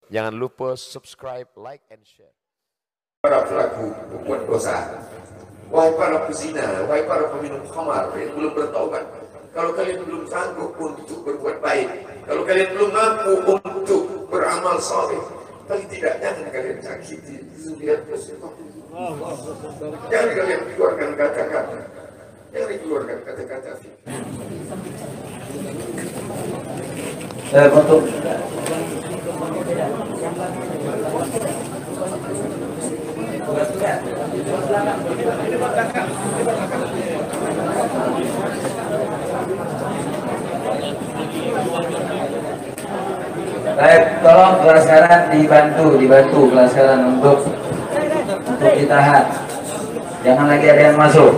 Jangan lupa subscribe, like, and share. Para pelaku berbuat dosa, wahai para pezina, wahai para peminum khamar yang belum bertaubat, kalau kalian belum sanggup untuk berbuat baik, kalau kalian belum mampu untuk beramal saleh, paling tidak jangan kalian sakiti zuriat muslimah. Jangan kalian keluarkan kata-kata, jangan keluarkan kata-kata. Untuk baik, tolong kelas sekarang dibantu kelas sekarang untuk ditahan. Jangan lagi ada yang masuk.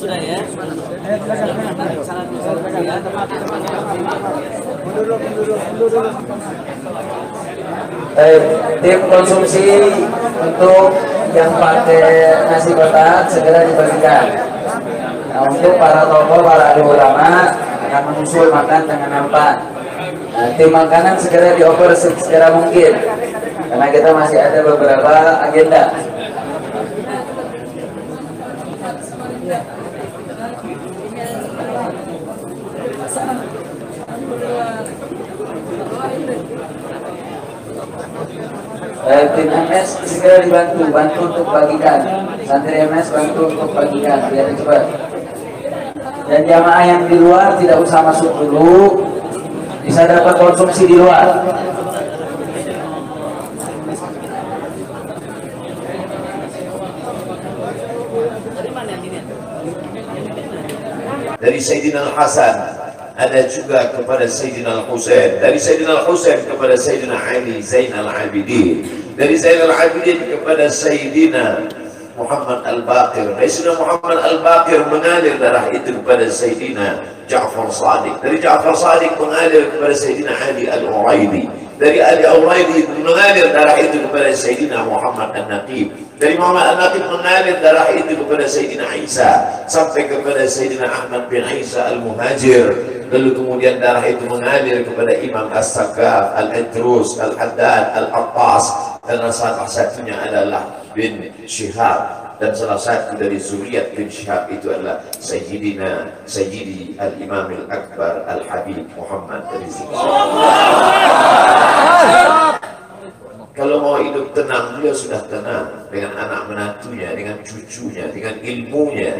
Sudah ya. Tim konsumsi untuk yang pakai nasi kotak segera dibagikan. Nah, untuk para tokoh, para alim ulama akan menyusul makan dengan nampan. Nah, tim makanan segera dioper segera mungkin, karena kita masih ada beberapa agenda. Tim MS segera bantu untuk bagikan. Santri MS bantu untuk bagikan biar cepat. Dan jamaah yang di luar tidak usah masuk dulu, bisa dapat konsumsi di luar. Dari Sayyidina Al-Hasan ada juga kepada Sayyidina Al-Husain, dari Sayyidina Al-Husain kepada Sayyidina Ali Zainal Abidin, dari Zainal Abidin kepada Sayyidina Muhammad Al-Baqir, dari Sayyidina Muhammad Al-Baqir mengalir darah itu kepada Sayyidina Ja'far Shadiq, dari Ja'far Shadiq mengalir kepada Sayyidina Ali Al-Uraidi, dari Ali Al-Uraidi mengalir darah itu kepada Sayyidina Muhammad An-Naqib, dari Muhammad An-Naqib mengalir darah itu kepada Sayyidina Isa sampai kepada Sayyidina Ahmad bin Isa Al-Muhajir. Lalu kemudian darah itu mengalir kepada Imam As-Sakaf, Al-Idrus, Al-Haddad, Al-Attas, dan salah satunya adalah bin Syihab, dan salah satu dari zuriat bin Syihab itu adalah Sayyidi Al-Imam Al-Akbar Al-Habib Muhammad Rizik. Kalau mau hidup tenang, beliau sudah tenang dengan anak menantunya, dengan cucunya, dengan ilmunya.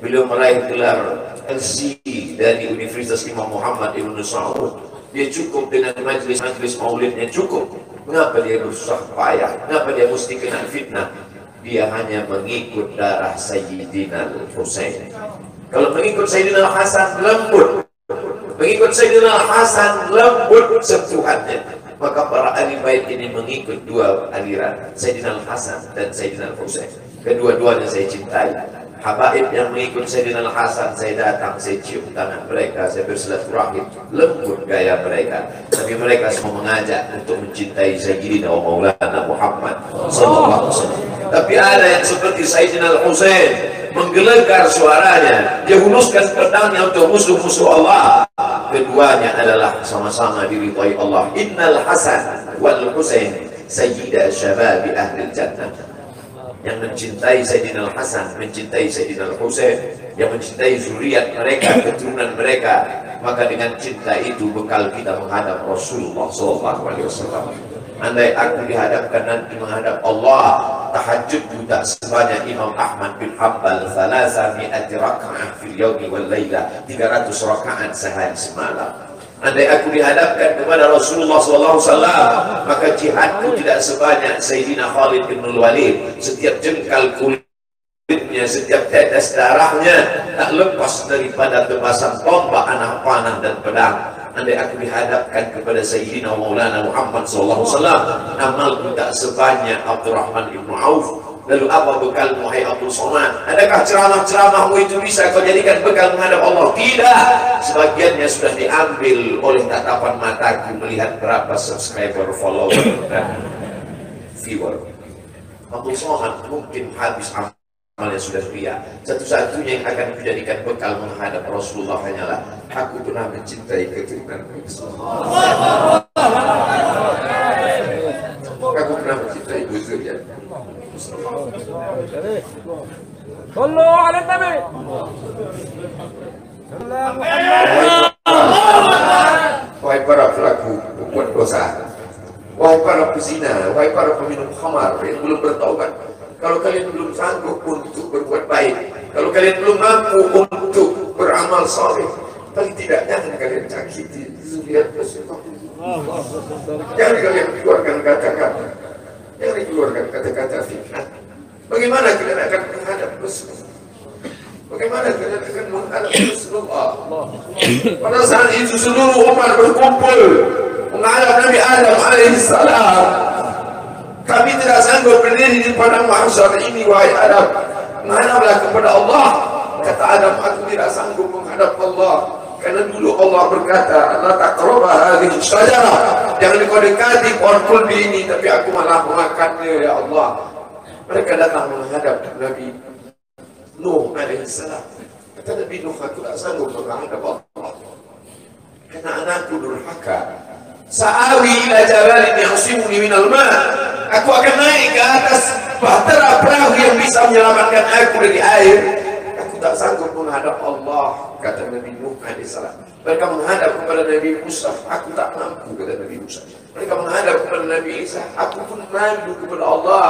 Beliau meraih gelar LC dari Universitas Imam Muhammad Ibn Saud. Dia cukup dengan majlis maulidnya, cukup. Mengapa dia bersusah payah? Mengapa dia mesti kena fitnah? Dia hanya mengikut darah Sayyidina Al-Husain. Kalau mengikut Sayyidina Al-Hasan lembut, mengikut Sayyidina Al-Hasan lembut sentuhannya. Maka para ahli bait ini mengikut dua aliran, Sayyidina Al-Hasan dan Sayyidina Al-Husain. Kedua-duanya saya cintai. Habaib yang mengikut Sayyidina Al-Hasan, saya datang, saya cium tangan mereka, saya bersilaturahim, lembut gaya mereka. Tapi mereka semua mengajak untuk mencintai Sayyidina wa Maulana Muhammad sallallahu alaihi wasallam. Tapi ada yang seperti Sayyidina Al-Husain, menggelegar suaranya, dia huluskan pedangnya untuk musuh-musuh Allah. Keduanya adalah sama-sama diridhai Allah. Innal Hasan wal Husain sayyida syababi ahli jannah. Yang mencintai Sayyidina Al-Hasan, mencintai Sayyidina Al-Husain, yang mencintai zuriat mereka, keturunan mereka, maka dengan cinta itu bekal kita menghadap Rasulullah SAW. Andai aku dihadapkan nanti menghadap Allah, tahajud tak sebanyak Imam Ahmad bin Hanbal, 300 raka'ah fil yaumi wal laila, 300 rakaat sehari semalam. Andai aku dihadapkan kepada Rasulullah SAW, maka jihadku tidak sebanyak Sayyidina Khalid bin Walid. Setiap jengkal kulitnya, setiap tetes darahnya tak lepas daripada tebasan tombak, anak panah dan pedang. andai aku dihadapkan kepada Sayyidina Maulana Muhammad SAW, amalku tak sebanyak Abdurrahman ibn Auf. Lalu apa bekalmu, hai Abdul Somad? Adakah ceramah-ceramahmu itu bisa kau jadikan bekal menghadap Allah? Tidak. Sebagiannya sudah diambil oleh tatapan mataku melihat berapa subscriber, follower, dan viewer. Abdul Somad mungkin habis amalnya sudah ria. Satu-satunya yang akan dijadikan bekal menghadap Rasulullah hanyalah aku pernah mencintai keturunan Rasulullah. Aku pernah mencintai zuriat. صلوا على النبي. Wahai para pelaku berbuat dosa, wahai para pezina, wahai para peminum khamar yang belum bertaubat, kalau kalian belum sanggup untuk berbuat baik, kalau kalian belum mampu untuk beramal saleh, paling tidak jangan kalian cakiti zuriat Rasulullah. Jangan kalian keluarkan kata-kata, jangan dikeluarkan kata-kata fitnah. Bagaimana kalian akan menghadap Rasulullah? Bagaimana kalian akan menghadap Rasulullah? Pada saat itu seluruh umat berkumpul menghadap Nabi Adam alaihissalam. Kami tidak sanggup berdiri di padang mahsyar ini, wahai Adam. Menghadaplah kepada Allah. Kata Adam, aku tidak sanggup menghadap Allah. Karena dulu Allah berkata, la taqrabu hadhihi syajarah. Jangan kau dekati pohon kulbi ini, tapi aku malah memakannya, ya Allah. Mereka datang menghadap Nabi Nuh alaihissalam. Kata Nabi Nuh, aku tak sanggup menghadap Allah karena anakku durhaka. Sa'awi ila jabalin ya'simuni minal ma'. Aku akan naik ke atas bahtera perahu yang bisa menyelamatkan aku dari air. Aku tak sanggup menghadap Allah, kata Nabi Nuh alaihissalam. Mereka menghadap kepada Nabi Musa, aku tak mampu, kata Nabi Musa. Mereka menghadap kepada Nabi Isa, aku pun malu kepada Allah,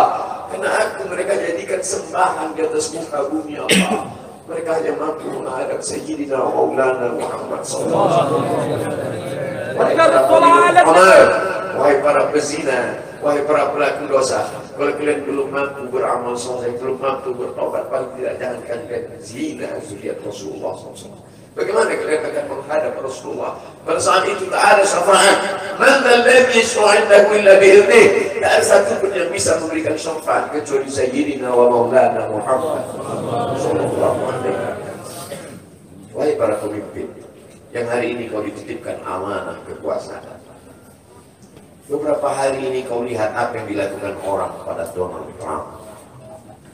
karena mereka jadikan sembahan di atas muka bumi Allah. Mereka hanya mampu menghadap Sayyidina Maulana Muhammad SAW. Wahai para pezina, wahai para pelaku dosa, kalau kalian belum mampu beramal soleh, belum mampu bertobat, paling tidak jangan kalian zina zuriat Rasulullah SAW. Bagaimana kalian akan menghadap Rasulullah? Pada saat itu tak ada syafaat. Man alladhi yashfa'u 'indahu illa bi'idhnihi. Tak ada satu pun yang bisa memberikan syafaat kecuali Sayyidina wa Maulana Muhammad sallallahu alaihi wasallam. Wahai para pemimpin yang hari ini kau dititipkan amanah kekuasaan. Beberapa hari ini kau lihat apa yang dilakukan orang pada Donald Trump.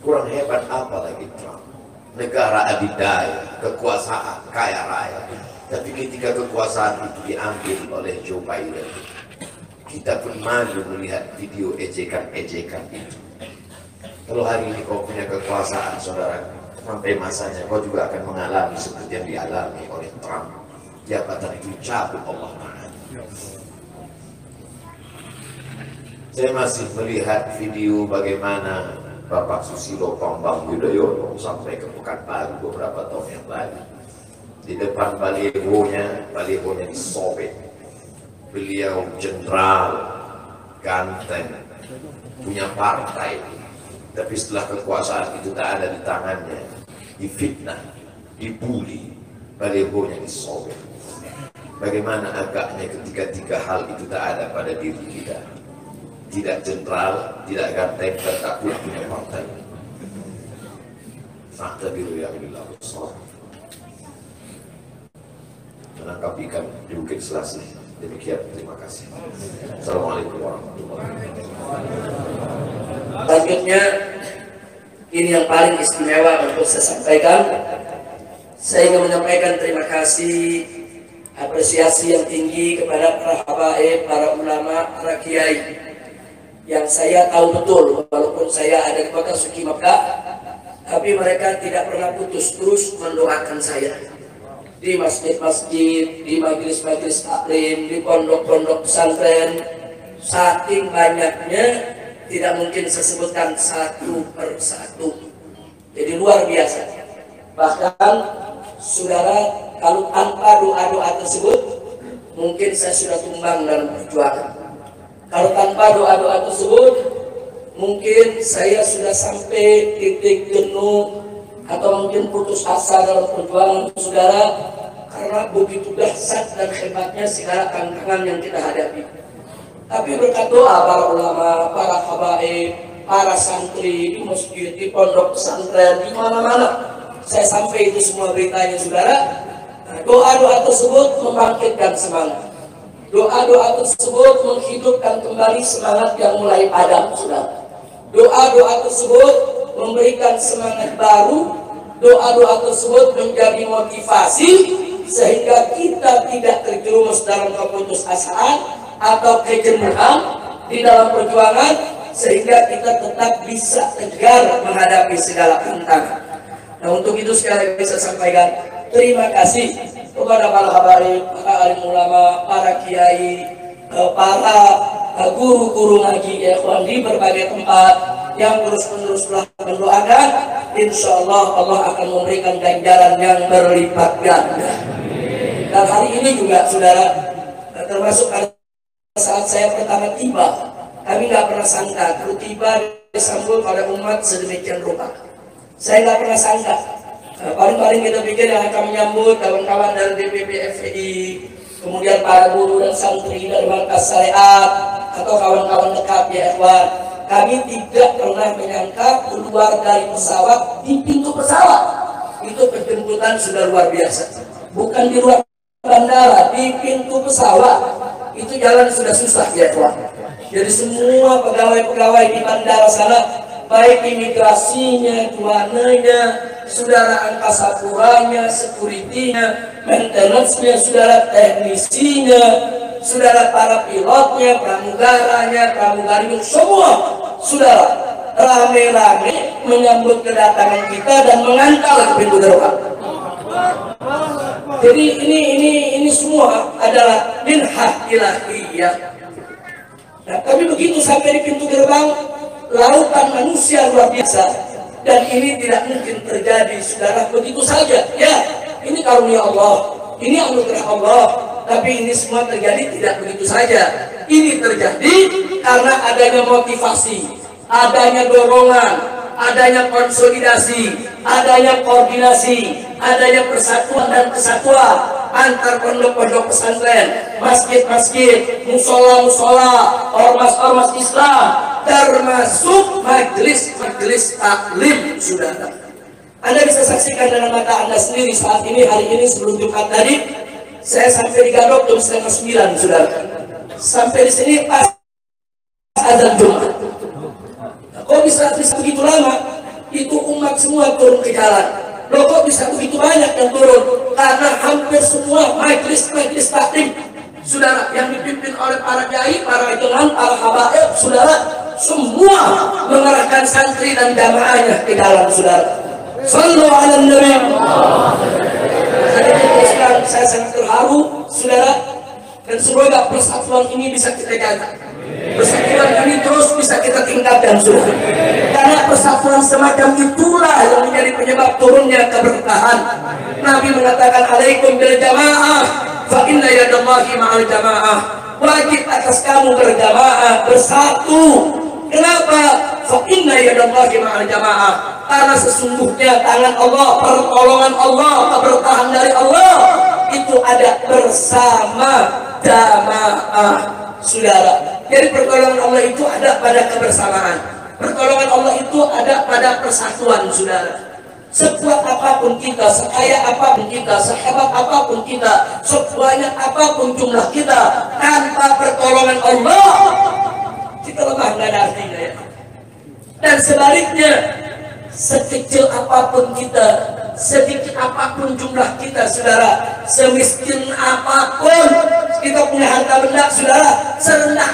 Kurang hebat apa lagi Trump? Negara adidaya, kekuasaan, kaya raya. Tapi ketika kekuasaan itu diambil oleh Joe Biden, kita pun malu melihat video ejekan-ejekan itu. Kalau hari ini kau punya kekuasaan, saudara, sampai masanya kau juga akan mengalami seperti yang dialami oleh Trump. Jabatan itu cabut Allah Ta'ala. Saya masih melihat video bagaimana Bapak Susilo Bambang Yudhoyono sampai ke Pekanbaru beberapa tahun yang lalu. Di depan balihonya disobek. Beliau jenderal, ganteng, punya partai. Tapi setelah kekuasaan itu tak ada di tangannya, difitnah, dibully, balihonya disobek. Bagaimana agaknya ketika tiga hal itu tak ada pada diri kita? Tidak jenderal, tidak ganteng, dan tak pula punya partai. Fakta biru yang dilakukan menangkap ikan di Bukit Selasih. Demikian, terima kasih. Assalamualaikum warahmatullahi wabarakatuh. Selanjutnya, ini yang paling istimewa untuk saya sampaikan. Saya ingin menyampaikan terima kasih, apresiasi yang tinggi kepada para habaib, para ulama, para kiai yang saya tahu betul, walaupun saya ada di Mekah, Suki Mekah, tapi mereka tidak pernah putus terus mendoakan saya di masjid-masjid, di majelis-majelis taklim, di pondok-pondok pesantren. Saking banyaknya tidak mungkin saya sebutkan satu per satu, jadi luar biasa. Bahkan saudara, kalau tanpa doa-doa tersebut mungkin saya sudah tumbang dalam perjuangan. Kalau tanpa doa-doa tersebut, mungkin saya sudah sampai titik jenuh atau mungkin putus asa dalam perjuangan saudara, karena karena begitu dahsyat dan hebatnya segala tantangan yang kita hadapi. Tapi berkat doa para ulama, para habaib, para santri di masjid, di pondok pesantren, di mana-mana, saya sampai itu semua beritanya saudara. Doa-doa tersebut membangkitkan semangat. Doa-doa tersebut menghidupkan kembali semangat yang mulai padam saudara. Doa-doa tersebut memberikan semangat baru. Doa-doa tersebut menjadi motivasi sehingga kita tidak terjerumus dalam keputusasaan atau kejenuhan di dalam perjuangan, sehingga kita tetap bisa tegar menghadapi segala tantangan. Nah, untuk itu sekali lagi saya sampaikan terima kasih kepada para habaib, para alim ulama, para kiai, para guru-guru ngaji ikhwan di berbagai tempat yang terus-menerus telah mendoakan. Insya Allah Allah akan memberikan ganjaran yang berlipat ganda. Dan hari ini juga saudara, termasuk saat saya pertama tiba, kami nggak pernah sangka tiba disambut oleh umat sedemikian rupa. Saya nggak pernah sangka. Paling-paling kita pikir yang akan menyambut kawan-kawan dari DPP FPI, kemudian para guru dan santri dari Markas Syariat atau kawan-kawan dekat ya ikhwan. Kami tidak pernah menyangka keluar dari pesawat di pintu pesawat. Itu penjemputan sudah luar biasa. Bukan di luar bandara, di pintu pesawat. Itu jalan sudah susah ya ikhwan. Jadi semua pegawai-pegawai di bandara sana, baik imigrasinya, cuananya, saudara angkasa puranya, security-nya, maintenance-nya, saudara teknisinya, saudara para pilotnya, pramugaranya, pramugarinya, semua saudara rame-rame menyambut kedatangan kita dan mengantar ke pintu gerbang. Jadi ini semua adalah minhah ilahiyah. Nah, tapi begitu sampai di pintu gerbang, lautan manusia luar biasa, dan ini tidak mungkin terjadi saudara begitu saja. Ya, ini karunia Allah, ini anugerah Allah, tapi ini semua terjadi tidak begitu saja. Ini terjadi karena adanya motivasi, adanya dorongan, adanya konsolidasi, adanya koordinasi, adanya persatuan dan kesatuan antar pondok-pondok pesantren, masjid-masjid, musola-musola, ormas-ormas Islam, termasuk majelis-majelis taklim saudara. Anda bisa saksikan dengan mata Anda sendiri saat ini, hari ini sebelum Jumat tadi, saya sampai di Gadok jam 8:30 saudara. Sampai di sini pas azan Jumat. Kok bisa begitu lama? Itu umat semua turun ke jalan. Loh kok bisa begitu banyak yang turun? Karena hampir semua majelis-majelis taklim saudara yang dipimpin oleh para kiai, para imaam, para habaib saudara, semua mengerahkan santri dan jamaahnya ke jalan saudara. Sallu ala nabi. Jadi sekarang saya sangat terharu saudara, dan semoga persatuan ini bisa kita jaga. Persatuan ini terus bisa kita tingkatkan saudara. Karena persatuan semacam itulah yang menjadi penyebab turunnya keberkahan. Nabi mengatakan alaikum bil jamaah fa inna yadallahi ma'al jamaah. Wajib atas kamu berjamaah, bersatu. Kenapa? Fa inna yadallahi ma'al jamaah. Karena sesungguhnya tangan Allah, pertolongan Allah, keberkahan dari Allah itu ada bersama jamaah saudara. Jadi pertolongan Allah itu ada pada kebersamaan. Pertolongan Allah itu ada pada persatuan saudara. Sekuat apapun kita, sekaya apapun kita, sehebat apapun kita, sebanyak apapun jumlah kita, tanpa pertolongan Allah kita lemah, nggak ada artinya ya. Dan sebaliknya, sekecil apapun kita, sedikit apapun jumlah kita saudara, semiskin apapun kita punya harta benda saudara, serendah